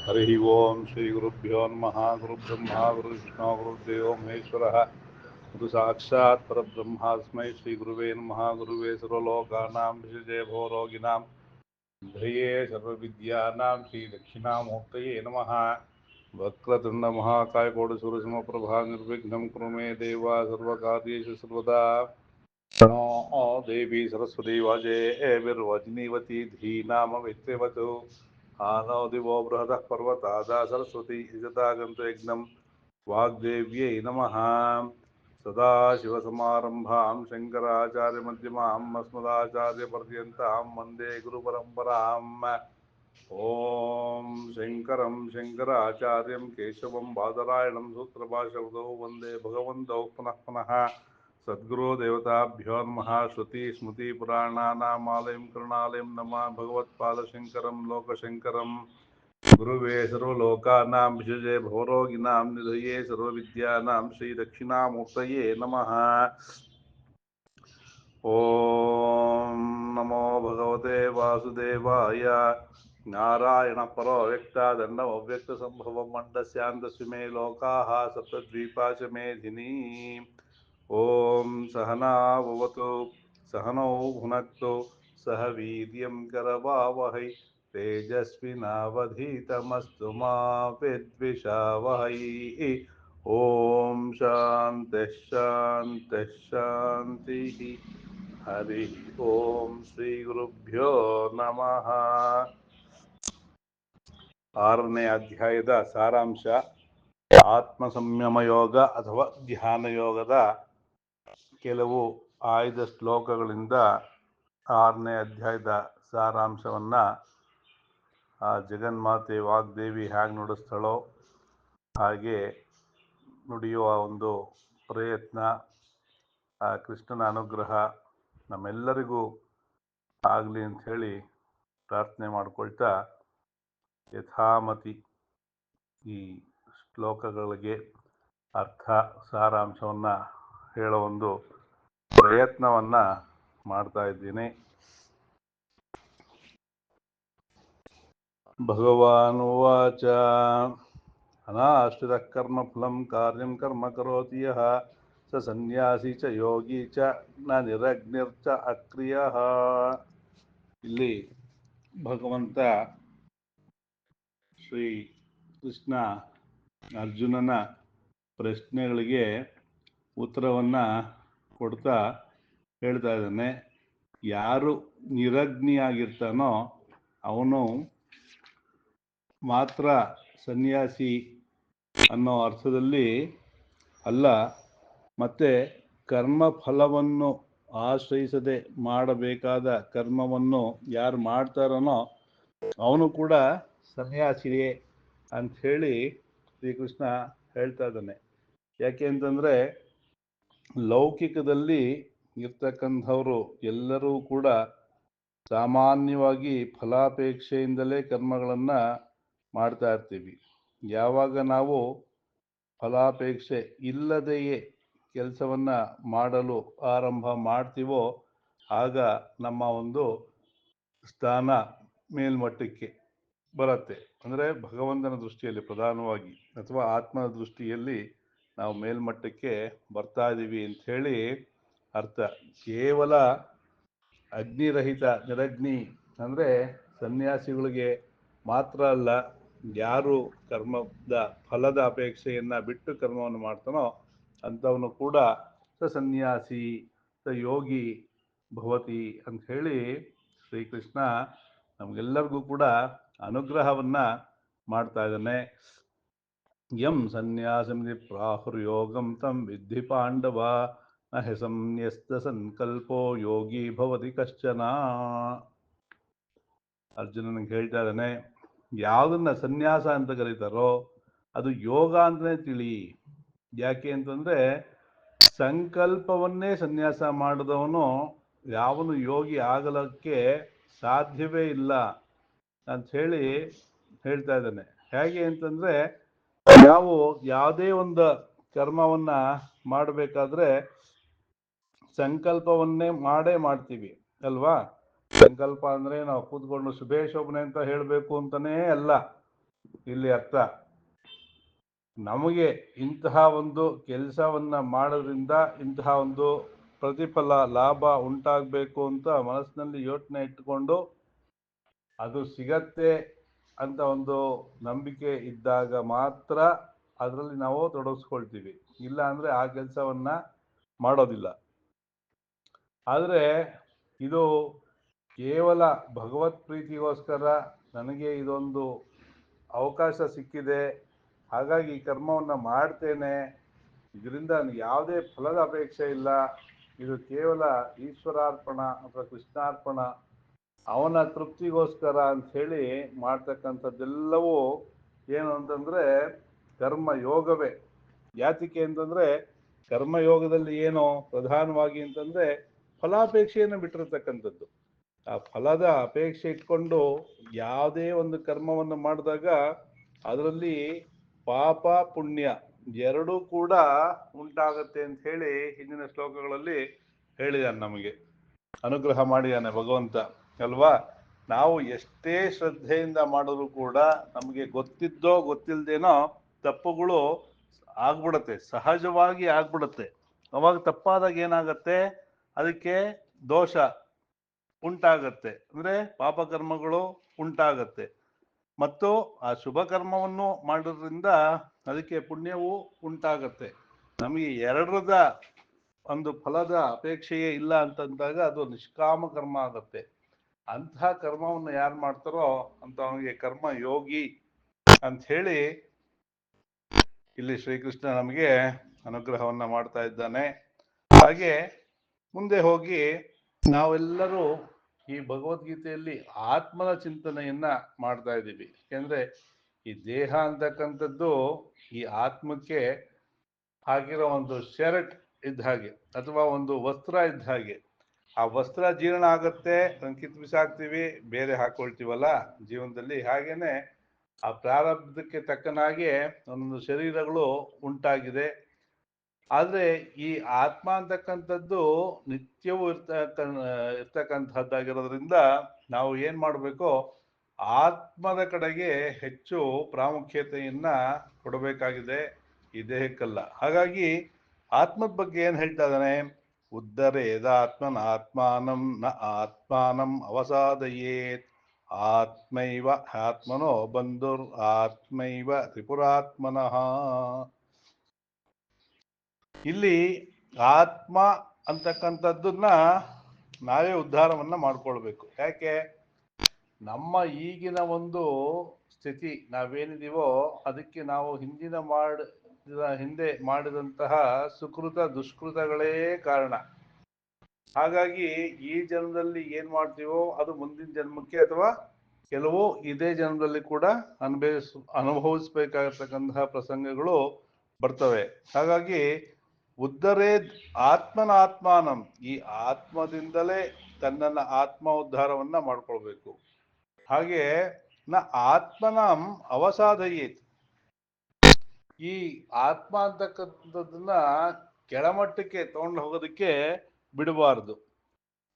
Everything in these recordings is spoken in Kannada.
हरि ओम श्री गुरुभ्यो नमः गुरुब्रह्मा गुरुविष्णु गुरुदेवो महेश्वरः गुरु साक्षात् परब्रह्मास्मै श्री गुरुवे नमः गुरुवे सर्वलोकानां विषजे भवरोगिणां ध्यये सर्वविद्यानां श्री दक्षिणामूर्तये नमः वक्रतुण्ड महाकाय कोटिसूर्यसमप्रभा निर्विघ्नं कुरु मे देव सर्वकार्येषु सर्वदा प्रणो देवी सरस्वती वाजेर्वज्नीवती धीनामवित्रवतु आनो दिवो बृहदः पर्वतादा सरस्वती यजतागन्तु यज्ञं वाग्देव्यै नमः सदाशिवसमारम्भां शङ्कराचार्यमध्यमाम् अस्मदाचार्यपर्यन्तां वन्दे गुरुपरम्पराम् ॐ शङ्करं शङ्कराचार्यं केशवं बादरायणं सूत्रभाषवदौ वन्दे भगवन्तौ पुनः पुनः सद्गुरो देवताभ्यो नमः श्रुतिस्मृतिपुराणानामालयं करुणालयं नमः भगवत्पादशङ्करं लोकशङ्करं गुरुवे सर्वलोकानां विषजे भवरोगिणां निधये सर्वविद्यानां श्रीदक्षिणामूर्तये नमः ॐ नमो भगवते वासुदेवाय नारायणपरो व्यक्तादण्डमव्यक्तसम्भवं मण्डस्यान्तस्य मे लोकाः सप्तद्वीपा च मेधिनी ॐ सहना भवतु सहनौ भुनक्तु सह वीर्यं करवावहै तेजस्विनावधीतमस्तु मा विद्विषावहै ॐ शान्तिः शान्तिः शान्तिः हरि ओम ಶ್ರೀ ಗುರುಭ್ಯೋ ನಮಃ. 6ನೇ ಅಧ್ಯಾಯದ ಸಾರಾಂಶ ಆತ್ಮ ಸಂಯಮ ಯೋಗ ಅಥವಾ ಧ್ಯಾನ ಯೋಗದ ಕೆಲವು ಆಯ್ದ ಶ್ಲೋಕಗಳಿಂದ 6ನೇ ಅಧ್ಯಾಯದ ಸಾರಾಂಶವನ್ನು ಆ ಜಗನ್ಮಾತೆ ವಾಗ್ದೇವಿ ಹೇಗೆ ನುಡಿಸ್ತಾಳೋ ಹಾಗೆ ನುಡಿಯುವ ಒಂದು ಪ್ರಯತ್ನ, ಆ ಕೃಷ್ಣನ ಅನುಗ್ರಹ ನಮ್ಮೆಲ್ಲರಿಗೂ ಆಗಲಿ ಅಂಥೇಳಿ ಪ್ರಾರ್ಥನೆ ಮಾಡಿಕೊಳ್ತಾ ಯಥಾಮತಿ ಈ ಶ್ಲೋಕಗಳಿಗೆ ಅರ್ಥ ಸಾರಾಂಶವನ್ನು ಹೇಳೋ ಒಂದು ಪ್ರಯತ್ನವನ್ನು ಮಾಡ್ತಾ ಇದ್ದೀನಿ. ಭಗವಾನ್ ಉವಾಚ ಅನಾಶ್ರಿತಃ ಕರ್ಮಫಲಂ ಕಾರ್ಯಂ ಕರ್ಮ ಕರೋತಿ ಯಃ ಸ ಸನ್ಯಾಸಿ ಚ ಯೋಗಿ ಚ ನ ನಿರಗ್ನಿರ್ಚ ಅಕ್ರಿಯಃ. ಇಲ್ಲಿ ಭಗವಂತ ಶ್ರೀ ಕೃಷ್ಣ ಅರ್ಜುನನ ಪ್ರಶ್ನೆಗಳಿಗೆ ಉತ್ತರವನ್ನು ಕೊಡ್ತಾ ಹೇಳ್ತಾ ಇದ್ದಾನೆ, ಯಾರು ನಿರಗ್ನಿಯಾಗಿರ್ತಾನೋ ಅವನು ಮಾತ್ರ ಸನ್ಯಾಸಿ ಅನ್ನೋ ಅರ್ಥದಲ್ಲಿ ಅಲ್ಲ, ಮತ್ತು ಕರ್ಮಫಲವನ್ನು ಆಶ್ರಯಿಸದೆ ಮಾಡಬೇಕಾದ ಕರ್ಮವನ್ನು ಯಾರು ಮಾಡ್ತಾರನೋ ಅವನು ಕೂಡ ಸನ್ಯಾಸಿಯೇ ಅಂಥೇಳಿ ಶ್ರೀಕೃಷ್ಣ ಹೇಳ್ತಾ ಇದ್ದಾನೆ. ಯಾಕೆ ಅಂತಂದರೆ ಲೌಕಿಕದಲ್ಲಿ ಇರ್ತಕ್ಕಂಥವರು ಎಲ್ಲರೂ ಕೂಡ ಸಾಮಾನ್ಯವಾಗಿ ಫಲಾಪೇಕ್ಷೆಯಿಂದಲೇ ಕರ್ಮಗಳನ್ನು ಮಾಡ್ತಾ ಇರ್ತೀವಿ. ಯಾವಾಗ ನಾವು ಫಲಾಪೇಕ್ಷೆ ಇಲ್ಲದೆಯೇ ಕೆಲಸವನ್ನು ಮಾಡಲು ಆರಂಭ ಮಾಡ್ತೀವೋ ಆಗ ನಮ್ಮ ಒಂದು ಸ್ಥಾನ ಮೇಲ್ಮಟ್ಟಕ್ಕೆ ಬರುತ್ತೆ. ಅಂದರೆ ಭಗವಂತನ ದೃಷ್ಟಿಯಲ್ಲಿ ಪ್ರಧಾನವಾಗಿ ಅಥವಾ ಆತ್ಮನ ದೃಷ್ಟಿಯಲ್ಲಿ ನಾವು ಮೇಲ್ಮಟ್ಟಕ್ಕೆ ಬರ್ತಾ ಇದ್ದೀವಿ ಅಂಥೇಳಿ ಅರ್ಥ. ಕೇವಲ ಅಗ್ನಿರಹಿತ ನಿರಗ್ನಿ ಅಂದರೆ ಸನ್ಯಾಸಿಗಳಿಗೆ ಮಾತ್ರ ಅಲ್ಲ, ಯಾರು ಕರ್ಮದ ಫಲದ ಅಪೇಕ್ಷೆಯನ್ನು ಬಿಟ್ಟು ಕರ್ಮವನ್ನು ಮಾಡ್ತಾನೋ ಅಂಥವನು ಕೂಡ ಸ ಸನ್ಯಾಸಿ ಸ ಯೋಗಿ ಭವತಿ ಅಂಥೇಳಿ ಶ್ರೀಕೃಷ್ಣ ನಮಗೆಲ್ಲರಿಗೂ ಕೂಡ ಅನುಗ್ರಹವನ್ನು ಮಾಡ್ತಾ ಇದ್ದಾನೆ. ಯಂ ಸನ್ಯಾಸಮಿತಿ ಪ್ರಾಹುರ್ಯೋಗಂ ತಂ ವಿದ್ಧಿ ಪಾಂಡವ ನ ಹಿ ಸಂನ್ಯಸ್ತ ಸಂಕಲ್ಪೋ ಯೋಗಿ ಭವತಿ ಕಶ್ಚನ. ಅರ್ಜುನನಿಗೆ ಹೇಳ್ತಾ ಇದ್ದಾನೆ, ಯಾವುದನ್ನ ಸನ್ಯಾಸ ಅಂತ ಕರೀತಾರೋ ಅದು ಯೋಗ ಅಂತಲೇ ತಿಳಿ. ಯಾಕೆ ಅಂತಂದರೆ ಸಂಕಲ್ಪವನ್ನೇ ಸನ್ಯಾಸ ಮಾಡಿದವನು ಯಾವನು ಯೋಗಿ ಆಗಲಿಕ್ಕೆ ಸಾಧ್ಯವೇ ಇಲ್ಲ ಅಂಥೇಳಿ ಹೇಳ್ತಾ ಇದ್ದಾನೆ. ಹೇಗೆ ಅಂತಂದರೆ ನಾವು ಯಾವುದೇ ಒಂದು ಕರ್ಮವನ್ನು ಮಾಡಬೇಕಾದ್ರೆ ಸಂಕಲ್ಪವನ್ನೇ ಮಾಡ್ತೀವಿ ಅಲ್ವಾ. ಸಂಕಲ್ಪ ಅಂದರೆ ನಾವು ಕೂತ್ಕೊಂಡು ಶುಭೇ ಶೋಭನೆ ಅಂತ ಹೇಳಬೇಕು ಅಂತಲೇ ಅಲ್ಲ. ಇಲ್ಲಿ ಅರ್ಥ. ನಮಗೆ ಇಂತಹ ಒಂದು ಕೆಲಸವನ್ನ ಮಾಡೋದ್ರಿಂದ ಇಂತಹ ಒಂದು ಪ್ರತಿಫಲ ಲಾಭ ಉಂಟಾಗಬೇಕು ಅಂತ ಮನಸ್ಸಿನಲ್ಲಿ ಯೋಚನೆ ಇಟ್ಟುಕೊಂಡು ಅದು ಸಿಗತ್ತೆ ಅಂತ ಒಂದು ನಂಬಿಕೆ ಇದ್ದಾಗ ಮಾತ್ರ ಅದರಲ್ಲಿ ನಾವು ತೊಡಗಿಸ್ಕೊಳ್ತೀವಿ, ಇಲ್ಲ ಅಂದರೆ ಆ ಕೆಲಸವನ್ನ ಮಾಡೋದಿಲ್ಲ. ಆದರೆ ಇದು ಕೇವಲ ಭಗವತ್ ಪ್ರೀತಿಗೋಸ್ಕರ ನನಗೆ ಇದೊಂದು ಅವಕಾಶ ಸಿಕ್ಕಿದೆ, ಹಾಗಾಗಿ ಈ ಕರ್ಮವನ್ನು ಮಾಡ್ತೇನೆ, ಇದರಿಂದ ಯಾವುದೇ ಫಲದ ಅಪೇಕ್ಷೆ ಇಲ್ಲ, ಇದು ಕೇವಲ ಈಶ್ವರಾರ್ಪಣ ಅಥವಾ ಕೃಷ್ಣಾರ್ಪಣ, ಅವನ ತೃಪ್ತಿಗೋಸ್ಕರ ಅಂಥೇಳಿ ಮಾಡ್ತಕ್ಕಂಥದ್ದೆಲ್ಲವೂ ಏನು ಅಂತಂದರೆ ಕರ್ಮಯೋಗವೇ. ಯಾತಿಕೆ ಅಂತಂದರೆ ಕರ್ಮಯೋಗದಲ್ಲಿ ಏನು ಪ್ರಧಾನವಾಗಿ ಅಂತಂದರೆ ಫಲಾಪೇಕ್ಷೆಯನ್ನು ಬಿಟ್ಟಿರತಕ್ಕಂಥದ್ದು. ಆ ಫಲದ ಅಪೇಕ್ಷೆ ಇಟ್ಕೊಂಡು ಯಾವುದೇ ಒಂದು ಕರ್ಮವನ್ನು ಮಾಡಿದಾಗ ಅದರಲ್ಲಿ ಪಾಪ ಪುಣ್ಯ ಎರಡೂ ಕೂಡ ಉಂಟಾಗತ್ತೆ ಅಂತ ಹೇಳಿ ಹಿಂದಿನ ಶ್ಲೋಕಗಳಲ್ಲಿ ಹೇಳಿದಾನೆ, ನಮಗೆ ಅನುಗ್ರಹ ಮಾಡಿದಾನೆ ಭಗವಂತ ಅಲ್ವಾ. ನಾವು ಎಷ್ಟೇ ಶ್ರದ್ಧೆಯಿಂದ ಮಾಡಿದ್ರು ಕೂಡ ನಮಗೆ ಗೊತ್ತಿದ್ದೋ ಗೊತ್ತಿಲ್ಲದೇನೋ ತಪ್ಪುಗಳು ಆಗ್ಬಿಡತ್ತೆ, ಸಹಜವಾಗಿ ಆಗ್ಬಿಡುತ್ತೆ. ಅವಾಗ ತಪ್ಪಾದಾಗ ಏನಾಗತ್ತೆ, ಅದಕ್ಕೆ ದೋಷ ಉಂಟಾಗತ್ತೆ, ಅಂದರೆ ಪಾಪಕರ್ಮಗಳು ಉಂಟಾಗತ್ತೆ. ಮತ್ತು ಆ ಶುಭ ಕರ್ಮವನ್ನು ಮಾಡೋದ್ರಿಂದ ಅದಕ್ಕೆ ಪುಣ್ಯವೂ ಉಂಟಾಗತ್ತೆ. ನಮಗೆ ಎರಡರದ ಒಂದು ಫಲದ ಅಪೇಕ್ಷೆಯೇ ಇಲ್ಲ ಅಂತಂದಾಗ ಅದು ನಿಷ್ಕಾಮ ಕರ್ಮ ಆಗುತ್ತೆ. ಅಂತಹ ಕರ್ಮವನ್ನು ಯಾರು ಮಾಡ್ತಾರೋ ಅಂತವನಿಗೆ ಕರ್ಮ ಯೋಗಿ ಅಂತ ಹೇಳಿ ಇಲ್ಲಿ ಶ್ರೀಕೃಷ್ಣ ನಮಗೆ ಅನುಗ್ರಹವನ್ನ ಮಾಡ್ತಾ ಇದ್ದಾನೆ. ಹಾಗೆ ಮುಂದೆ ಹೋಗಿ ನಾವೆಲ್ಲರೂ ಈ ಭಗವದ್ಗೀತೆಯಲ್ಲಿ ಆತ್ಮದ ಚಿಂತನೆಯನ್ನ ಮಾಡ್ತಾ ಇದ್ದೀವಿ. ಯಾಕೆಂದ್ರೆ ಈ ದೇಹ ಅಂತಕ್ಕಂಥದ್ದು ಈ ಆತ್ಮಕ್ಕೆ ಹಾಕಿರೋ ಒಂದು ಶರ್ಟ್ ಇದ್ದ ಹಾಗೆ, ಅಥವಾ ಒಂದು ವಸ್ತ್ರ ಇದ್ದ ಹಾಗೆ. ಆ ವಸ್ತ್ರ ಜೀರ್ಣ ಆಗತ್ತೆ, ಕಿತ್ತು ಬಿಸಾಕ್ತೀವಿ, ಬೇರೆ ಹಾಕೊಳ್ತೀವಲ್ಲ ಜೀವನದಲ್ಲಿ. ಹಾಗೇನೆ ಆ ಪ್ರಾರಬ್ಧಕ್ಕೆ ತಕ್ಕನಾಗೆ ಒಂದೊಂದು ಶರೀರಗಳು ಉಂಟಾಗಿದೆ. ಆದರೆ ಈ ಆತ್ಮ ಅಂತಕ್ಕಂಥದ್ದು ನಿತ್ಯವೂ ಇರ್ತಕ್ಕಂಥದ್ದಾಗಿರೋದ್ರಿಂದ ನಾವು ಏನು ಮಾಡಬೇಕು, ಆತ್ಮದ ಕಡೆಗೆ ಹೆಚ್ಚು ಪ್ರಾಮುಖ್ಯತೆಯನ್ನ ಕೊಡಬೇಕಾಗಿದೆ, ಈ ದೇಹಕ್ಕಲ್ಲ. ಹಾಗಾಗಿ ಆತ್ಮದ ಬಗ್ಗೆ ಏನು ಹೇಳ್ತಾ ಇದ್ದಾನೆ, ಉದ್ಧರೇದಾತ್ಮನ ಆತ್ಮಾನಂ ನ ಆತ್ಮಾನಂ ಅವಸಾದಯೇತ್ ಆತ್ಮೈವ ಆತ್ಮನೋ ಬಂಧುರ್ ಆತ್ಮೈವ ತ್ರಿಪುರಾತ್ಮನಃ. ಇಲ್ಲಿ ಆತ್ಮ ಅಂತಕ್ಕಂಥದ್ದನ್ನ ನಾವೇ ಉದ್ಧಾರವನ್ನ ಮಾಡ್ಕೊಳ್ಬೇಕು. ಯಾಕೆ, ನಮ್ಮ ಈಗಿನ ಒಂದು ಸ್ಥಿತಿ ನಾವೇನಿದೀವೋ ಅದಕ್ಕೆ ನಾವು ಹಿಂದೆ ಮಾಡಿದಂತಹ ಸುಕೃತ ದುಷ್ಕೃತಗಳೇ ಕಾರಣ. ಹಾಗಾಗಿ ಈ ಜನ್ಮದಲ್ಲಿ ಏನ್ ಮಾಡ್ತೀವೋ ಅದು ಮುಂದಿನ ಜನ್ಮಕ್ಕೆ ಅಥವಾ ಕೆಲವು ಇದೇ ಜನ್ಮದಲ್ಲಿ ಕೂಡ ಅನುಭವಿಸ್ಬೇಕಾಗಿರ್ತಕ್ಕಂತಹ ಪ್ರಸಂಗಗಳು ಬರ್ತವೆ. ಹಾಗಾಗಿ ಉದ್ಧರೇದ್ ಆತ್ಮನಾತ್ಮಾನಂ, ಈ ಆತ್ಮದಿಂದಲೇ ತನ್ನನ್ನ ಆತ್ಮ ಉದ್ಧಾರವನ್ನ ಮಾಡ್ಕೊಳ್ಬೇಕು. ಹಾಗೆ ನ ಆತ್ಮನಂ ಅವಸಾದಯೇತ್, ಈ ಆತ್ಮ ಅಂತಕ್ಕಂಥದ್ದನ್ನ ಕೆಳಮಟ್ಟಕ್ಕೆ ತಗೊಂಡು ಹೋಗೋದಕ್ಕೆ ಬಿಡಬಾರ್ದು.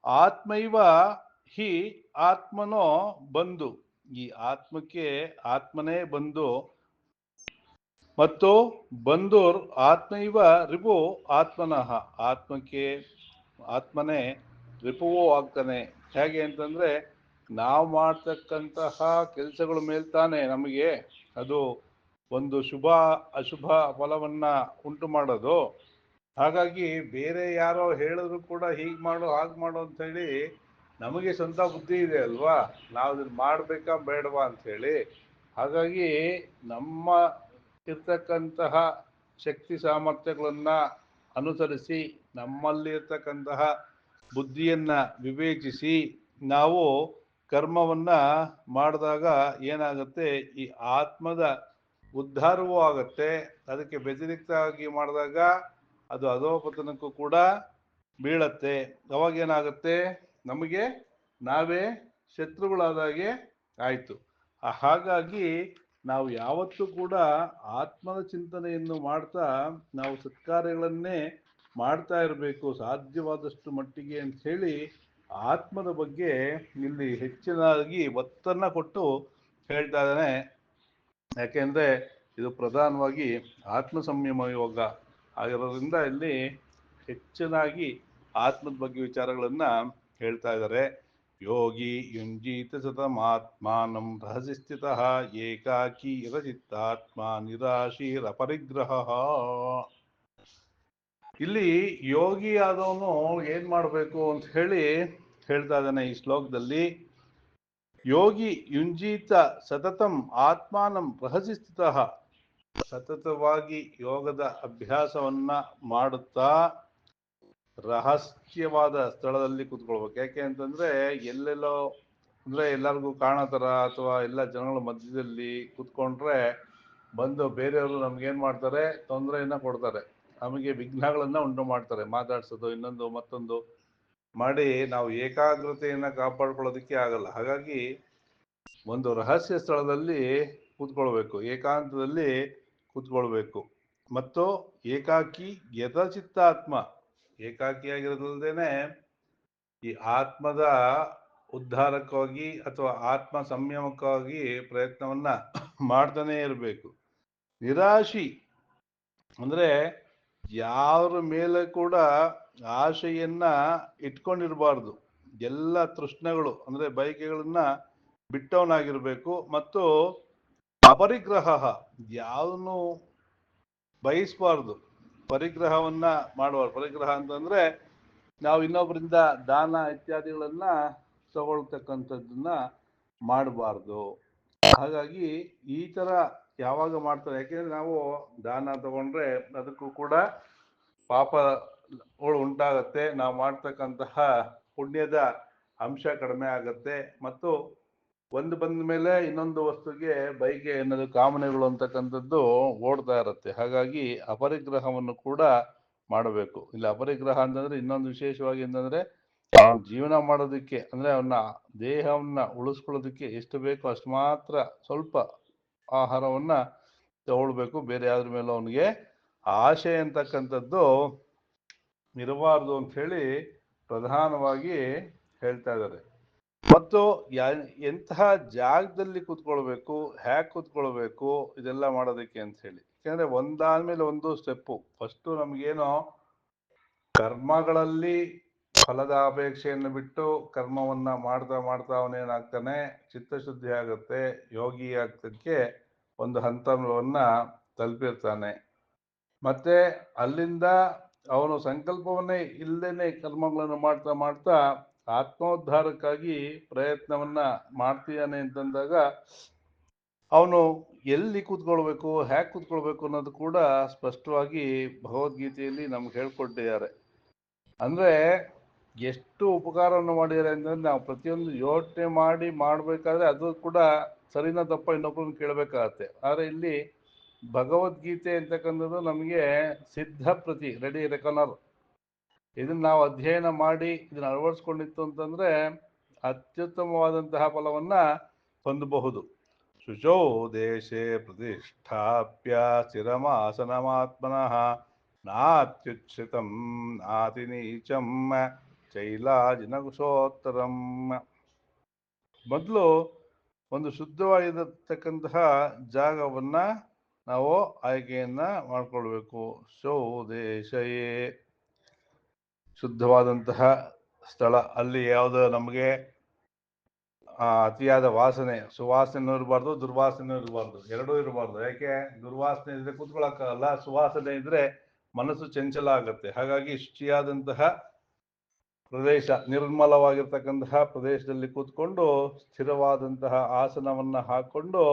ಆತ್ಮೈವ ಹಿ ಆತ್ಮನೋ ಬಂಧು, ಈ ಆತ್ಮಕ್ಕೆ ಆತ್ಮನೇ ಬಂಧು, ಮತ್ತು ಬಂಧುರ್ ಆತ್ಮೈವ ರಿಪು ಆತ್ಮನಃ, ಆತ್ಮಕ್ಕೆ ಆತ್ಮನೇ ರಿಪುವೂ ಆಗ್ತಾನೆ. ಹೇಗೆ ಅಂತಂದ್ರೆ ನಾವು ಮಾಡ್ತಕ್ಕಂತಹ ಕೆಲಸಗಳ ಮೇಲ್ತಾನೆ ನಮಗೆ ಅದು ಒಂದು ಶುಭ ಅಶುಭ ಫಲವನ್ನ ಉಂಟು ಮಾಡೋದು. ಹಾಗಾಗಿ ಬೇರೆ ಯಾರೋ ಹೇಳಿದ್ರು ಕೂಡ ಹೀಗೆ ಮಾಡು ಹಾಗೆ ಮಾಡು ಅಂತ ಹೇಳಿ ನಮಗೆ ಸ್ವಂತ ಬುದ್ಧಿ ಇದೆ ಅಲ್ವಾ, ನಾವು ಇದನ್ನ ಮಾಡ್ಬೇಕಾ ಬೇಡವಾ ಅಂತ ಹೇಳಿ. ಹಾಗಾಗಿ ನಮ್ಮ ಇರ್ತಕ್ಕಂತಹ ಶಕ್ತಿ ಸಾಮರ್ಥ್ಯಗಳನ್ನ ಅನುಸರಿಸಿ ನಮ್ಮಲ್ಲಿ ಇರ್ತಕ್ಕಂತಹ ಬುದ್ಧಿಯನ್ನ ವಿವೇಚಿಸಿ ನಾವು ಕರ್ಮವನ್ನ ಮಾಡಿದಾಗ ಏನಾಗುತ್ತೆ, ಈ ಆತ್ಮದ ಉದ್ಧಾರವೂ ಆಗತ್ತೆ. ಅದಕ್ಕೆ ವ್ಯತಿರಿಕ್ತವಾಗಿ ಮಾಡಿದಾಗ ಅದು ಅಧೋಪತನಕ್ಕೂ ಕೂಡ ಬೀಳತ್ತೆ. ಅವಾಗ ಏನಾಗುತ್ತೆ, ನಮಗೆ ನಾವೇ ಶತ್ರುಗಳಾದಾಗೆ ಆಯ್ತು. ಹಾಗಾಗಿ ನಾವು ಯಾವತ್ತೂ ಕೂಡ ಆತ್ಮದ ಚಿಂತನೆಯನ್ನು ಮಾಡ್ತಾ ನಾವು ಸತ್ಕಾರ್ಯಗಳನ್ನೇ ಮಾಡ್ತಾ ಇರಬೇಕು ಸಾಧ್ಯವಾದಷ್ಟು ಮಟ್ಟಿಗೆ ಅಂತ ಹೇಳಿ ಆತ್ಮದ ಬಗ್ಗೆ ಇಲ್ಲಿ ಹೆಚ್ಚಿನಾಗಿ ಒತ್ತನ್ನ ಕೊಟ್ಟು ಹೇಳ್ತಾ ಇದ್ದಾನೆ ಯಾಕೆಂದರೆ ಇದು ಪ್ರಧಾನವಾಗಿ ಆತ್ಮ ಸಂಯಮ ಯೋಗ ಆಗಿರೋದ್ರಿಂದ ಇಲ್ಲಿ ಹೆಚ್ಚಿನಾಗಿ ಆತ್ಮದ ಬಗ್ಗೆ ವಿಚಾರಗಳನ್ನು ಹೇಳ್ತಾ ಇದ್ದಾರೆ. ಯೋಗಿ ಯುಂಜೀತ ಸತಮಾತ್ಮಾನಂ ರಹಸಿ ಸ್ಥಿತಃ ಏಕಾಕಿ ರಚಿತ್ತಾತ್ಮ ನಿರಾಶೀರಪರಿಗ್ರಹ. ಇಲ್ಲಿ ಯೋಗಿ ಆದವನು ಏನ್ ಮಾಡಬೇಕು ಅಂತ ಹೇಳಿ ಹೇಳ್ತಾ ಇದ್ದಾನೆ ಈ ಶ್ಲೋಕದಲ್ಲಿ. ಯೋಗಿ ಯುಂಜೀತ ಸತತಂ ಆತ್ಮಾನಂ ರಹಸಿ ಸ್ಥಿತಃ, ಸತತವಾಗಿ ಯೋಗದ ಅಭ್ಯಾಸವನ್ನ ಮಾಡುತ್ತಾ ರಹಸ್ಯವಾದ ಸ್ಥಳದಲ್ಲಿ ಕೂತ್ಕೊಳ್ಬೇಕು. ಯಾಕೆ ಅಂತಂದ್ರೆ ಎಲ್ಲೆಲ್ಲೋ ಅಂದ್ರೆ ಎಲ್ಲರಿಗೂ ಕಾಣೋ ಥರ ಅಥವಾ ಎಲ್ಲ ಜನಗಳ ಮಧ್ಯದಲ್ಲಿ ಕೂತ್ಕೊಂಡ್ರೆ ಬಂದು ಬೇರೆಯವರು ನಮ್ಗೇನು ಮಾಡ್ತಾರೆ, ತೊಂದರೆಯನ್ನು ಕೊಡ್ತಾರೆ, ನಮಗೆ ವಿಘ್ನಗಳನ್ನು ಉಂಟು ಮಾಡ್ತಾರೆ, ಮಾತಾಡ್ಸೋದು ಇನ್ನೊಂದು ಮತ್ತೊಂದು ಮಾಡಿ ನಾವು ಏಕಾಗ್ರತೆಯನ್ನು ಕಾಪಾಡ್ಕೊಳ್ಳೋದಕ್ಕೆ ಆಗಲ್ಲ. ಹಾಗಾಗಿ ಒಂದು ರಹಸ್ಯ ಸ್ಥಳದಲ್ಲಿ ಕೂತ್ಕೊಳ್ಬೇಕು, ಏಕಾಂತದಲ್ಲಿ ಕೂತ್ಕೊಳ್ಬೇಕು. ಮತ್ತು ಏಕಾಕಿ ಯಥಚಿತ್ತಾತ್ಮ, ಏಕಾಕಿಯಾಗಿರೋದಲ್ದೇನೆ ಈ ಆತ್ಮದ ಉದ್ಧಾರಕ್ಕಾಗಿ ಅಥವಾ ಆತ್ಮ ಸಂಯಮಕ್ಕಾಗಿ ಪ್ರಯತ್ನವನ್ನ ಮಾಡ್ತಾನೆ ಇರಬೇಕು. ನಿರಾಶಿ ಅಂದ್ರೆ ಯಾರ ಮೇಲೆ ಕೂಡ ಆಶೆಯನ್ನ ಇಟ್ಕೊಂಡಿರಬಾರ್ದು. ಎಲ್ಲ ತೃಷ್ಣೆಗಳು ಅಂದ್ರೆ ಬಯಕೆಗಳನ್ನ ಬಿಟ್ಟವನಾಗಿರ್ಬೇಕು. ಮತ್ತು ಅಪರಿಗ್ರಹ, ಯಾವನು ಬಯಸಬಾರ್ದು, ಪರಿಗ್ರಹವನ್ನ ಮಾಡಬಾರ್ದು. ಪರಿಗ್ರಹ ಅಂತಂದ್ರೆ ನಾವು ಇನ್ನೊಬ್ಬರಿಂದ ದಾನ ಇತ್ಯಾದಿಗಳನ್ನ ತಗೊಳ್ತಕ್ಕಂಥದ್ದನ್ನ ಮಾಡಬಾರ್ದು. ಹಾಗಾಗಿ ಈ ತರ ಯಾವಾಗ ಮಾಡ್ತಾರೆ, ಯಾಕೆಂದ್ರೆ ನಾವು ದಾನ ತಗೊಂಡ್ರೆ ಅದಕ್ಕೂ ಕೂಡ ಪಾಪಗಳು ಉಂಟಾಗತ್ತೆ, ನಾವು ಮಾಡ್ತಕ್ಕಂತಹ ಪುಣ್ಯದ ಅಂಶ ಕಡಿಮೆ ಆಗತ್ತೆ, ಮತ್ತು ಒಂದು ಬಂದ ಮೇಲೆ ಇನ್ನೊಂದು ವಸ್ತುಗೆ ಬೈಕೆ ಅನ್ನೋದು ಕಾಮನೆಗಳು ಅಂತಕ್ಕಂಥದ್ದು ಓಡ್ತಾ ಇರುತ್ತೆ. ಹಾಗಾಗಿ ಅಪರಿಗ್ರಹವನ್ನು ಕೂಡ ಮಾಡಬೇಕು. ಇಲ್ಲಿ ಅಪರಿಗ್ರಹ ಅಂತಂದ್ರೆ ಇನ್ನೊಂದು ವಿಶೇಷವಾಗಿ ಅಂತಂದ್ರೆ ಜೀವನ ಮಾಡೋದಕ್ಕೆ ಅಂದ್ರೆ ಅವನ್ನ ದೇಹವನ್ನ ಉಳಿಸ್ಕೊಳ್ಳೋದಕ್ಕೆ ಎಷ್ಟು ಬೇಕೋ ಅಷ್ಟು ಮಾತ್ರ ಸ್ವಲ್ಪ ಆಹಾರವನ್ನ ತಗೊಳ್ಬೇಕು. ಬೇರೆ ಯಾವ್ದ್ರ ಮೇಲೆ ಅವನಿಗೆ ಆಶೆ ಅಂತಕ್ಕಂಥದ್ದು ಇರಬಾರ್ದು ಅಂತ ಹೇಳಿ ಪ್ರಧಾನವಾಗಿ ಹೇಳ್ತಾ ಇದ್ದಾರೆ. ಮತ್ತು ಎಂತಹ ಜಾಗದಲ್ಲಿ ಕೂತ್ಕೊಳ್ಬೇಕು, ಹ್ಯಾಕ್ ಕೂತ್ಕೊಳ್ಬೇಕು, ಇದೆಲ್ಲ ಮಾಡೋದಕ್ಕೆ ಅಂತ ಹೇಳಿ. ಯಾಕಂದ್ರೆ ಒಂದಾದ್ಮೇಲೆ ಒಂದು ಸ್ಟೆಪ್ಪು. ಫಸ್ಟು ನಮಗೇನೋ ಕರ್ಮಗಳಲ್ಲಿ ಫಲದ ಅಪೇಕ್ಷೆಯನ್ನು ಬಿಟ್ಟು ಕರ್ಮವನ್ನ ಮಾಡ್ತಾ ಮಾಡ್ತಾ ಅವನೇನಾಗ್ತಾನೆ, ಚಿತ್ತಶುದ್ಧಿ ಆಗುತ್ತೆ, ಯೋಗಿ ಆಗ್ತಕ್ಕೆ ಒಂದು ಹಂತವನ್ನ ತಲುಪಿರ್ತಾನೆ. ಮತ್ತೆ ಅಲ್ಲಿಂದ ಅವನು ಸಂಕಲ್ಪವನ್ನೇ ಇಲ್ಲದೇನೆ ಕರ್ಮಗಳನ್ನು ಮಾಡ್ತಾ ಮಾಡ್ತಾ ಆತ್ಮೋದ್ಧಾರಕ್ಕಾಗಿ ಪ್ರಯತ್ನವನ್ನ ಮಾಡ್ತೀಯಾನೆ ಅಂತಂದಾಗ ಅವನು ಎಲ್ಲಿ ಕೂತ್ಕೊಳ್ಬೇಕು, ಹ್ಯಾಕ್ ಕೂತ್ಕೊಳ್ಬೇಕು ಅನ್ನೋದು ಕೂಡ ಸ್ಪಷ್ಟವಾಗಿ ಭಗವದ್ಗೀತೆಯಲ್ಲಿ ನಮ್ಗೆ ಹೇಳ್ಕೊಟ್ಟಿದ್ದಾರೆ. ಅಂದ್ರೆ ಎಷ್ಟು ಉಪಕಾರವನ್ನು ಮಾಡಿದ್ದಾರೆ ಅಂತಂದ್ರೆ ನಾವು ಪ್ರತಿಯೊಂದು ಯೋಚನೆ ಮಾಡಿ ಮಾಡ್ಬೇಕಾದ್ರೆ ಅದು ಕೂಡ ಸರಿನಾ ತಪ್ಪ ಇನ್ನೊಬ್ಬರನ್ನ ಕೇಳಬೇಕಾಗತ್ತೆ. ಆದ್ರೆ ಇಲ್ಲಿ ಭಗವದ್ಗೀತೆ ಅಂತಕ್ಕಂಥದ್ದು ನಮಗೆ ಸಿದ್ಧ ಪ್ರತಿ, ರೆಡಿ ರೆಕನರ್. ಇದನ್ನ ನಾವು ಅಧ್ಯಯನ ಮಾಡಿ ಇದನ್ನ ಅಳವಡಿಸ್ಕೊಂಡಿತ್ತು ಅಂತಂದ್ರೆ ಅತ್ಯುತ್ತಮವಾದಂತಹ ಫಲವನ್ನ ಹೊಂದಬಹುದು. ಶುಚೌ ದೇಶೇ ಪ್ರತಿಷ್ಠಾಪ್ಯ ಸ್ಥಿರಮಾಸನಮಾತ್ಮನಃ ನಾತ್ಯುಚ್ಛ್ರಿತಂ ನಾತಿ ನೀಚಂ ಚೈಲಾಜಿನಗುಷೋತ್ತರಂ. ಮೊದಲು ಒಂದು ಶುದ್ಧವಾಗಿರತಕ್ಕಂತಹ ಜಾಗವನ್ನ ನಾವು ಆಯ್ಕೆಯನ್ನ ಮಾಡ್ಕೊಳ್ಬೇಕು. ಶೌದೇಶಯೇ, ಶುದ್ಧವಾದಂತಹ ಸ್ಥಳ. ಅಲ್ಲಿ ಯಾವುದು ನಮಗೆ ಅತಿಯಾದ ವಾಸನೆ, ಸುವಾಸನೆ ಇರಬಾರ್ದು, ದುರ್ವಾಸನೆ ಇರಬಾರ್ದು, ಎರಡೂ ಇರಬಾರ್ದು. ಯಾಕೆ, ದುರ್ವಾಸನೆ ಇದ್ರೆ ಕೂತ್ಕೊಳಕ್ಕಾಗಲ್ಲ, ಸುವಾಸನೆ ಇದ್ರೆ ಮನಸ್ಸು ಚಂಚಲ ಆಗುತ್ತೆ. ಹಾಗಾಗಿ ಶುಚಿಯಾದಂತಹ ಪ್ರದೇಶ, ನಿರ್ಮಲವಾಗಿರ್ತಕ್ಕಂತಹ ಪ್ರದೇಶದಲ್ಲಿ ಕೂತ್ಕೊಂಡು ಸ್ಥಿರವಾದಂತಹ ಆಸನವನ್ನ ಹಾಕೊಂಡು,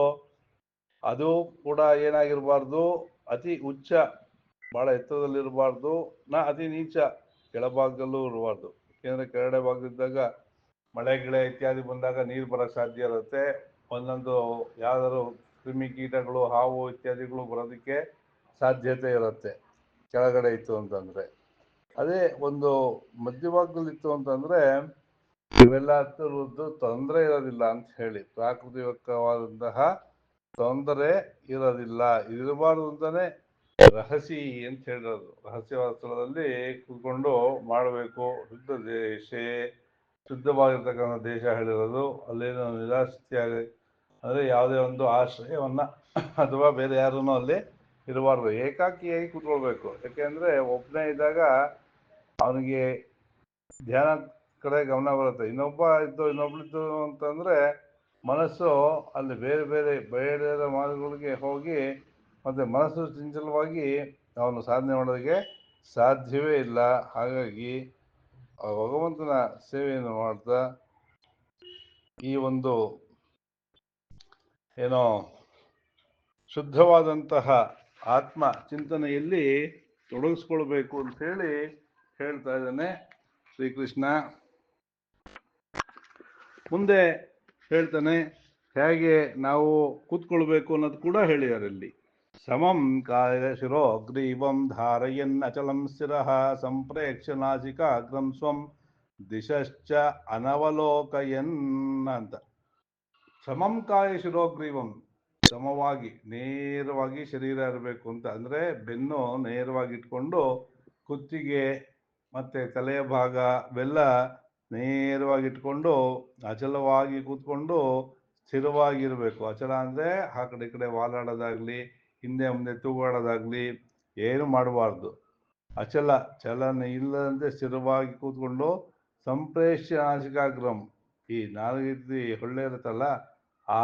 ಅದು ಕೂಡ ಏನಾಗಿರ್ಬಾರ್ದು, ಅತಿ ಉಚ್ಚ ಬಹಳ ಎತ್ತರದಲ್ಲಿರಬಾರ್ದು, ಅತಿ ನೀಚ ಕೆಳಭಾಗದಲ್ಲೂ ಇರಬಾರ್ದು. ಯಾಕೆಂದ್ರೆ ಕೆಳಗಡೆ ಭಾಗದಿದ್ದಾಗ ಮಳೆ ಗಿಳೆ ಇತ್ಯಾದಿ ಬಂದಾಗ ನೀರು ಬರೋಕ್ಕೆ ಸಾಧ್ಯ ಇರುತ್ತೆ. ಒಂದೊಂದು ಯಾವ್ದಾದ್ರು ಕ್ರಿಮಿ ಕೀಟಗಳು, ಹಾವು ಇತ್ಯಾದಿಗಳು ಬರೋದಕ್ಕೆ ಸಾಧ್ಯತೆ ಇರುತ್ತೆ ಕೆಳಗಡೆ ಇತ್ತು ಅಂತಂದ್ರೆ. ಅದೇ ಒಂದು ಮಧ್ಯಭಾಗದಲ್ಲಿ ಇತ್ತು ಅಂತಂದ್ರೆ ಇವೆಲ್ಲ ತೊಂದರೆ ಇರೋದಿಲ್ಲ ಅಂತ ಹೇಳಿ, ಪ್ರಾಕೃತಿಕವಾದಂತಹ ತೊಂದರೆ ಇರೋದಿಲ್ಲ. ಇರಬಾರ್ದು ಅಂತಾನೆ ರಹಸಿ ಅಂತ ಹೇಳಿರೋದು. ರಹಸ್ಯವಾದ ಸ್ಥಳದಲ್ಲಿ ಕೂತ್ಕೊಂಡು ಮಾಡಬೇಕು. ಶುದ್ಧ ದೇಶ, ಶುದ್ಧವಾಗಿರ್ತಕ್ಕಂಥ ದೇಶ ಹೇಳಿರೋದು. ಅಲ್ಲೇನು ಅಂದರೆ ಯಾವುದೇ ಒಂದು ಆಶ್ರಯವನ್ನ ಅಥವಾ ಬೇರೆ ಯಾರನ್ನೂ ಅಲ್ಲಿ ಇರಬಾರ್ದು, ಏಕಾಕಿಯಾಗಿ ಕೂತ್ಕೊಳ್ಬೇಕು. ಯಾಕೆಂದ್ರೆ ಒಬ್ಬನೇ ಇದ್ದಾಗ ಅವನಿಗೆ ಧ್ಯಾನ ಕಡೆ ಗಮನ ಬರುತ್ತೆ. ಇನ್ನೊಬ್ಳಿದ್ದು ಅಂತಂದ್ರೆ ಮನಸ್ಸು ಅಲ್ಲಿ ಬೇರೆ ಬೇರೆ ಬೇಡದ ಮಾರ್ಗಗಳಿಗೆ ಹೋಗಿ ಮತ್ತೆ ಮನಸ್ಸು ಚಂಚಲವಾಗಿ ಅವನು ಸಾಧನೆ ಮಾಡೋದಕ್ಕೆ ಸಾಧ್ಯವೇ ಇಲ್ಲ. ಹಾಗಾಗಿ ಆ ಭಗವಂತನ ಸೇವೆಯನ್ನು ಮಾಡ್ತಾ ಈ ಒಂದು ಏನೋ ಶುದ್ಧವಾದಂತಹ ಆತ್ಮ ಚಿಂತನೆಯಲ್ಲಿ ತೊಡಗಿಸ್ಕೊಳ್ಬೇಕು ಅಂತ ಹೇಳಿ ಹೇಳ್ತಾ ಇದ್ದಾನೆ ಶ್ರೀಕೃಷ್ಣ. ಮುಂದೆ ಹೇಳ್ತಾನೆ ಹೇಗೆ ನಾವು ಕೂತ್ಕೊಳ್ಬೇಕು ಅನ್ನೋದು ಕೂಡ ಹೇಳಿದ್ದಾರೆ ಇಲ್ಲಿ. ಸಮಂ ಕಾಯ ಶಿರೋ ಗ್ರೀವಂ ಧಾರಯನ್ ಅಚಲಂ ಸ್ಥಿರಃ ಸಂಪ್ರೇಕ್ಷ್ಯ ನಾಸಿಕಾಗ್ರಂ ಸ್ವಂ ದಿಶಶ್ಚ ಅನವಲೋಕಯನ್ ಅಂತ. ಸಮಂ ಕಾಯ ಶಿರೋಗ್ರೀವಂ, ಸಮವಾಗಿ ನೇರವಾಗಿ ಶರೀರ ಇರಬೇಕು ಅಂತ. ಅಂದರೆ ಬೆನ್ನು ನೇರವಾಗಿ ಇಟ್ಕೊಂಡು ಕುತ್ತಿಗೆ ಮತ್ತು ತಲೆಯ ಭಾಗ ಇವೆಲ್ಲ ನೇರವಾಗಿ ಇಟ್ಕೊಂಡು ಅಚಲವಾಗಿ ಕೂತ್ಕೊಂಡು ಸ್ಥಿರವಾಗಿರಬೇಕು. ಅಚಲ ಅಂದರೆ ಆ ಕಡೆ ಈ ಕಡೆ ವಾಲಾಡೋದಾಗಲಿ ಹಿಂದೆ ಮುಂದೆ ತೂಗಾಡೋದಾಗಲಿ ಏನು ಮಾಡಬಾರ್ದು. ಅಚಲ, ಚಲನೆ ಇಲ್ಲದಂತೆ ಸ್ಥಿರವಾಗಿ ಕೂತ್ಕೊಂಡು ಸಂಪ್ರೇಷ್ಯ ನಾಸಿಕಾಗ್ರಂ, ಈ ನಾಲ್ಗೆ ಹೊಳ್ಳೆ ಇರುತ್ತಲ್ಲ ಆ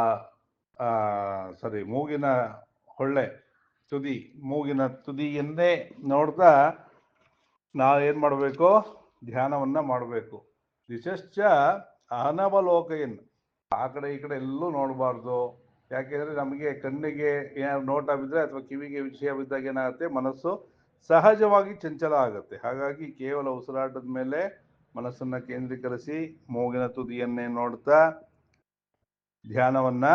ಮೂಗಿನ ಹೊಳ್ಳೆ ತುದಿ, ಮೂಗಿನ ತುದಿಯನ್ನೇ ನೋಡ್ತಾ ನಾವೇನು ಮಾಡಬೇಕು, ಧ್ಯಾನವನ್ನು ಮಾಡಬೇಕು. ದಿಶಶ್ಚ ಅನವಲೋಕಯನ್, ಆ ಕಡೆ ಈ ಕಡೆ ಎಲ್ಲೂ ನೋಡಬಾರ್ದು. ಯಾಕೆಂದರೆ ನಮಗೆ ಕಣ್ಣಿಗೆ ಏನಾದ್ರು ನೋಟ ಬಿದ್ದರೆ ಅಥವಾ ಕಿವಿಗೆ ವಿಷಯ ಬಿದ್ದಾಗ ಏನಾಗುತ್ತೆ, ಮನಸ್ಸು ಸಹಜವಾಗಿ ಚಂಚಲ ಆಗುತ್ತೆ. ಹಾಗಾಗಿ ಕೇವಲ ಉಸಿರಾಟದ ಮೇಲೆ ಮನಸ್ಸನ್ನು ಕೇಂದ್ರೀಕರಿಸಿ ಮೂಗಿನ ತುದಿಯನ್ನೇ ನೋಡ್ತಾ ಧ್ಯಾನವನ್ನು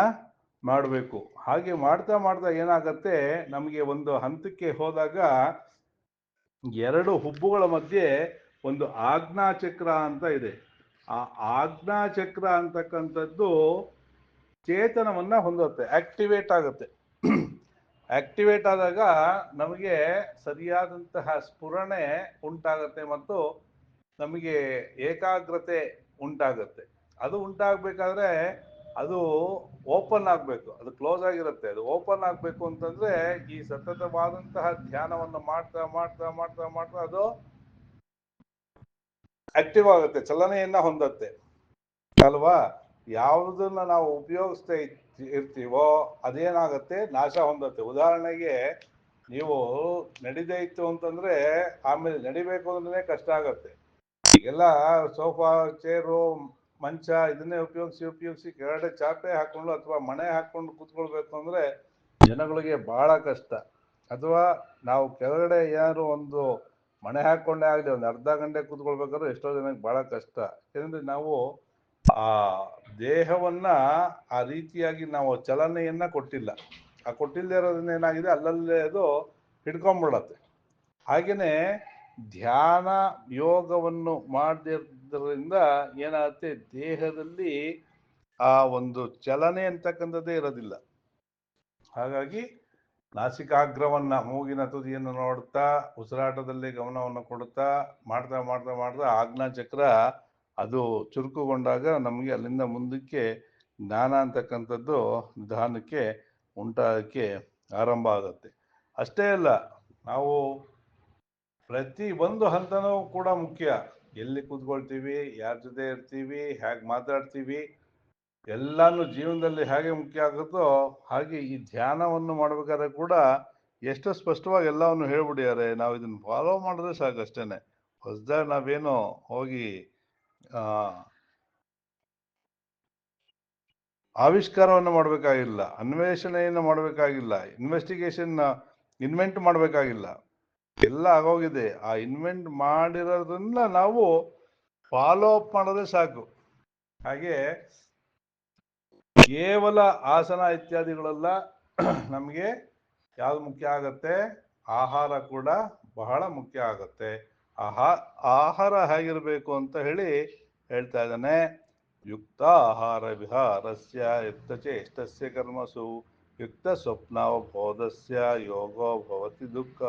ಮಾಡಬೇಕು. ಹಾಗೆ ಮಾಡ್ತಾ ಮಾಡ್ತಾ ಏನಾಗತ್ತೆ, ನಮಗೆ ಒಂದು ಹಂತಕ್ಕೆ ಹೋದಾಗ ಎರಡು ಹುಬ್ಬುಗಳ ಮಧ್ಯೆ ಒಂದು ಆಜ್ಞಾಚಕ್ರ ಅಂತ ಇದೆ. ಆ ಆಜ್ಞಾಚಕ್ರ ಅಂತಕ್ಕಂಥದ್ದು ಚೇತನವನ್ನು ಹೊಂದುತ್ತೆ, ಆಕ್ಟಿವೇಟ್ ಆಗುತ್ತೆ. ಆಕ್ಟಿವೇಟ್ ಆದಾಗ ನಮಗೆ ಸರಿಯಾದಂತಹ ಸ್ಫುರಣೆ ಉಂಟಾಗತ್ತೆ ಮತ್ತು ನಮಗೆ ಏಕಾಗ್ರತೆ ಉಂಟಾಗತ್ತೆ. ಅದು ಉಂಟಾಗಬೇಕಾದ್ರೆ ಅದು ಓಪನ್ ಆಗಬೇಕು, ಅದು ಕ್ಲೋಸ್ ಆಗಿರುತ್ತೆ. ಅದು ಓಪನ್ ಆಗಬೇಕು ಅಂತಂದ್ರೆ ಈ ಸತತವಾದಂತಹ ಧ್ಯಾನವನ್ನು ಮಾಡ್ತಾ ಮಾಡ್ತಾ ಮಾಡ್ತಾ ಮಾಡ್ತಾ ಅದು ಆಕ್ಟಿವ್ ಆಗುತ್ತೆ, ಚಲನೆಯನ್ನ ಹೊಂದತ್ತೆ ಅಲ್ವಾ. ಯಾವುದನ್ನ ನಾವು ಉಪಯೋಗಿಸ್ತಾ ಇರ್ತೀವೋ ಅದೇನಾಗತ್ತೆ, ನಾಶ ಹೊಂದತ್ತೆ. ಉದಾಹರಣೆಗೆ ನೀವು ನಡಿದೇ ಇತ್ತು ಅಂತಂದ್ರೆ ಆಮೇಲೆ ನಡಿಬೇಕು ಅಂದ್ರೆ ಕಷ್ಟ ಆಗತ್ತೆ. ಈಗೆಲ್ಲ ಸೋಫಾ, ಚೇರು, ಮಂಚ ಇದನ್ನೇ ಉಪಯೋಗಿಸಿ ಕೆಳಗಡೆ ಚಾಪೆ ಹಾಕೊಂಡು ಅಥವಾ ಮಣೆ ಹಾಕೊಂಡು ಕೂತ್ಕೊಳ್ಬೇಕು ಅಂದ್ರೆ ಜನಗಳಿಗೆ ಬಹಳ ಕಷ್ಟ. ಅಥವಾ ನಾವು ಕೆಳಗಡೆ ಏನಾದ್ರು ಒಂದು ಮಣೆ ಹಾಕೊಂಡೇ ಆಗಲಿ ಒಂದು ಅರ್ಧ ಗಂಟೆ ಕೂತ್ಕೊಳ್ಬೇಕಾದ್ರೆ ಎಷ್ಟೋ ಜನಕ್ಕೆ ಬಹಳ ಕಷ್ಟ. ಯಾಕಂದ್ರೆ ನಾವು ಆ ದೇಹವನ್ನ ಆ ರೀತಿಯಾಗಿ ನಾವು ಚಲನೆಯನ್ನ ಕೊಟ್ಟಿಲ್ಲ. ಆ ಕೊಟ್ಟಿಲ್ಲದೆ ಇರೋದ್ರಿಂದ ಏನಾಗಿದೆ, ಅಲ್ಲಲ್ಲೇ ಅದು ಹಿಡ್ಕೊಂಡ್ಬಿಡತ್ತೆ. ಹಾಗೇನೆ ಧ್ಯಾನ ಯೋಗವನ್ನು ಮಾಡದಿರೋದ್ರಿಂದ ಏನಾಗುತ್ತೆ, ದೇಹದಲ್ಲಿ ಆ ಒಂದು ಚಲನೆ ಅಂತಕ್ಕಂಥದ್ದೇ ಇರೋದಿಲ್ಲ. ಹಾಗಾಗಿ ನಾಸಿಕಾಗ್ರವನ್ನ, ಮೂಗಿನ ತುದಿಯನ್ನು ನೋಡ್ತಾ ಉಸಿರಾಟದಲ್ಲಿ ಗಮನವನ್ನು ಕೊಡುತ್ತಾ ಮಾಡ್ತಾ ಮಾಡ್ತಾ ಮಾಡ್ತಾ ಆಜ್ಞಾಚಕ್ರ ಅದು ಚುರುಕುಗೊಂಡಾಗ ನಮಗೆ ಅಲ್ಲಿಂದ ಮುಂದಕ್ಕೆ ಜ್ಞಾನ ಅಂತಕ್ಕಂಥದ್ದು ನಿಧಾನಕ್ಕೆ ಉಂಟಾಗಕ್ಕೆ ಆರಂಭ ಆಗುತ್ತೆ. ಅಷ್ಟೇ ಅಲ್ಲ, ನಾವು ಪ್ರತಿ ಒಂದು ಹಂತನೂ ಕೂಡ ಮುಖ್ಯ. ಎಲ್ಲಿ ಕೂತ್ಕೊಳ್ತೀವಿ, ಯಾರ ಜೊತೆ ಇರ್ತೀವಿ, ಹೇಗೆ ಮಾತಾಡ್ತೀವಿ, ಎಲ್ಲಾನು ಜೀವನದಲ್ಲಿ ಹೇಗೆ ಮುಖ್ಯ ಆಗುತ್ತೋ ಹಾಗೆ ಈ ಧ್ಯಾನವನ್ನು ಮಾಡ್ಬೇಕಾದ್ರೆ ಕೂಡ ಎಷ್ಟು ಸ್ಪಷ್ಟವಾಗಿ ಎಲ್ಲವನ್ನು ಹೇಳ್ಬಿಟ್ಟಿದ್ದಾರೆ. ನಾವು ಇದನ್ನ ಫಾಲೋ ಮಾಡಿದ್ರೆ ಸಾಕು ಅಷ್ಟೇನೆ. ಹೊಸದಾಗಿ ನಾವೇನು ಹೋಗಿ ಆವಿಷ್ಕಾರವನ್ನು ಮಾಡಬೇಕಾಗಿಲ್ಲ, ಅನ್ವೇಷಣೆಯನ್ನು ಮಾಡಬೇಕಾಗಿಲ್ಲ, ಇನ್ವೆಂಟ್ ಮಾಡಬೇಕಾಗಿಲ್ಲ. ಎಲ್ಲ ಆಗೋಗಿದೆ. ಆ ಇನ್ವೆಂಟ್ ಮಾಡಿರೋದನ್ನ ನಾವು ಫಾಲೋ ಅಪ್ ಮಾಡಿದ್ರೆ ಸಾಕು. ಹಾಗೆ ಕೇವಲ ಆಸನ ಇತ್ಯಾದಿಗಳೆಲ್ಲ ನಮಗೆ ಯಾವುದು ಮುಖ್ಯ ಆಗತ್ತೆ, ಆಹಾರ ಕೂಡ ಬಹಳ ಮುಖ್ಯ ಆಗತ್ತೆ. ಆಹಾರ ಹೇಗಿರಬೇಕು ಅಂತ ಹೇಳ್ತಾ ಇದ್ದಾನೆ. ಯುಕ್ತ ಆಹಾರ ವಿಹಾರಸ್ಯ ಯುಕ್ತ ಚೇಷ್ಟಸ್ಯ ಕರ್ಮಸು ಯುಕ್ತ ಸ್ವಪ್ನಾವಬೋಧಸ್ಯ ಯೋಗೋ ಭವತಿ ದುಃಖ.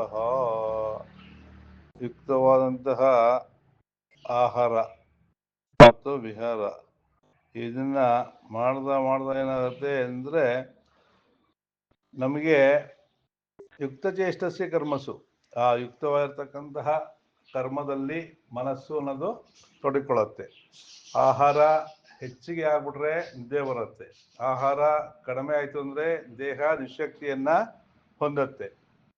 ಯುಕ್ತವಾದಂತಹ ಆಹಾರ ಮತ್ತು ವಿಹಾರ ಇದನ್ನ ಮಾಡ್ದ ಏನಾಗುತ್ತೆ ಅಂದರೆ ನಮಗೆ ಯುಕ್ತಚೇಷ್ಟಸ್ಯ ಕರ್ಮಸು, ಆ ಯುಕ್ತವಾಗಿರ್ತಕ್ಕಂತಹ ಕರ್ಮದಲ್ಲಿ ಮನಸ್ಸು ಅನ್ನೋದು ತೊಡಕೊಳ್ಳುತ್ತೆ. ಆಹಾರ ಹೆಚ್ಚಿಗೆ ಆಗ್ಬಿಟ್ರೆ ನಿದ್ದೆ ಬರುತ್ತೆ, ಆಹಾರ ಕಡಿಮೆ ಆಯ್ತು ಅಂದ್ರೆ ದೇಹ ನಿಶಕ್ತಿಯನ್ನ ಹೊಂದತ್ತೆ.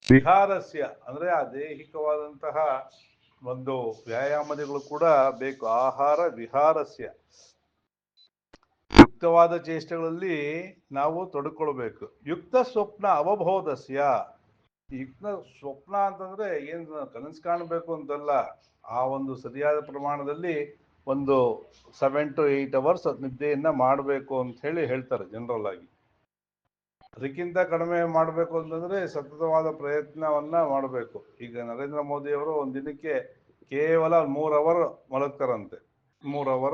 ವಿಹಾರಸ್ಯ ಅಂದ್ರೆ ಆ ದೈಹಿಕವಾದಂತಹ ಒಂದು ವ್ಯಾಯಾಮಗಳು ಕೂಡ ಬೇಕು. ಆಹಾರ ವಿಹಾರಸ್ಯ, ಯುಕ್ತವಾದ ಚೇಷ್ಟೆಗಳಲ್ಲಿ ನಾವು ತೊಡಕೊಳ್ಬೇಕು. ಯುಕ್ತ ಸ್ವಪ್ನ ಅವಬೋಧಸ್ಯ, ಯುಕ್ತ ಸ್ವಪ್ನ ಅಂತಂದ್ರೆ ಏನ್ ಕನಸು ಕಾಣಬೇಕು ಅಂತಲ್ಲ, ಆ ಒಂದು ಸರಿಯಾದ ಪ್ರಮಾಣದಲ್ಲಿ ಒಂದು 7 to 8 hours ನಿದ್ದೆಯನ್ನ ಮಾಡಬೇಕು ಅಂತ ಹೇಳ್ತಾರೆ ಜನರಲ್ ಆಗಿ. ಅದಕ್ಕಿಂತ ಕಡಿಮೆ ಮಾಡಬೇಕು ಅಂತಂದ್ರೆ ಸತತವಾದ ಪ್ರಯತ್ನವನ್ನ ಮಾಡಬೇಕು. ಈಗ ನರೇಂದ್ರ ಮೋದಿ ಅವರು ಒಂದ್ ದಿನಕ್ಕೆ ಕೇವಲ 3 hour ಮಲಗ್ತಾರಂತೆ. 3 hour